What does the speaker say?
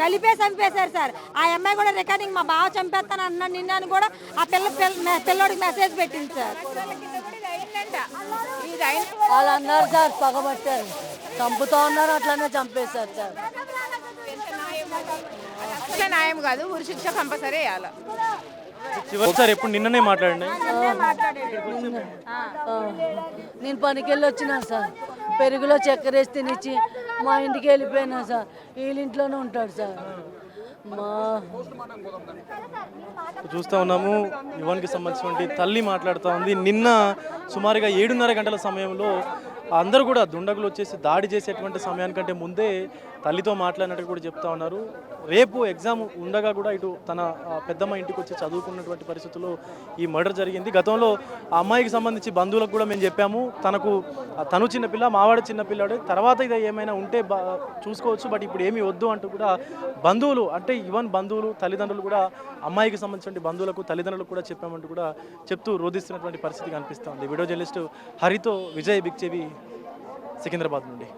కలిపే చంపేశారు సార్. ఆ అమ్మాయి కూడా రికార్డింగ్ మా బావ చంపేస్తాను అన్నాడు నిన్న అని కూడా ఆ పిల్లోడికి మెసేజ్ పెట్టింది సార్. వాళ్ళు అన్నారు సార్, పగబట్టారు, చంపుతా ఉన్నారు, అట్లానే చంపేశారు సార్. న్యాయం కాదు, ఉరి శిక్ష కంపల్సరీ వేయాలి. ఒకసారి ఎప్పుడు నిన్ననే మాట్లాడండి. నేను పనికి వెళ్ళి వచ్చినా సార్, పెరుగులో చక్కెర వేసి తినిచ్చి మా ఇంటికి వెళ్ళిపోయినా సార్. వీళ్ళింట్లోనే ఉంటాడు సార్. మా చూస్తూ ఉన్నాము, యువానికి సంబంధించినటువంటి తల్లి మాట్లాడుతూ ఉంది. నిన్న సుమారుగా 7:30 గంటల సమయంలో అందరూ కూడా దుండగులు వచ్చేసి దాడి చేసేటువంటి సమయానికంటే ముందే తల్లితో మాట్లాడినట్టు కూడా చెప్తా ఉన్నారు. రేపు ఎగ్జామ్ ఉండగా కూడా ఇటు తన పెద్దమ్మ ఇంటికి వచ్చి చదువుకున్నటువంటి పరిస్థితుల్లో ఈ మర్డర్ జరిగింది. గతంలో ఆ అమ్మాయికి సంబంధించి బంధువులకు కూడా మేము చెప్పాము, తను చిన్నపిల్ల, మావాడు చిన్నపిల్లాడు, తర్వాత ఇది ఏమైనా ఉంటే చూసుకోవచ్చు, బట్ ఇప్పుడు ఏమీ వద్దు అంటూ కూడా బంధువులు, అంటే ఈవెన్ బంధువులు తల్లిదండ్రులు కూడా అమ్మాయికి సంబంధించిన బంధువులకు తల్లిదండ్రులకు కూడా చెప్పామంటూ కూడా చెప్తూ రోధిస్తున్నటువంటి పరిస్థితి కనిపిస్తుంది. వీడియో జర్నలిస్టు హరితో విజయ్ బిగ్ టీవీ సికింద్రాబాద్ నుండి.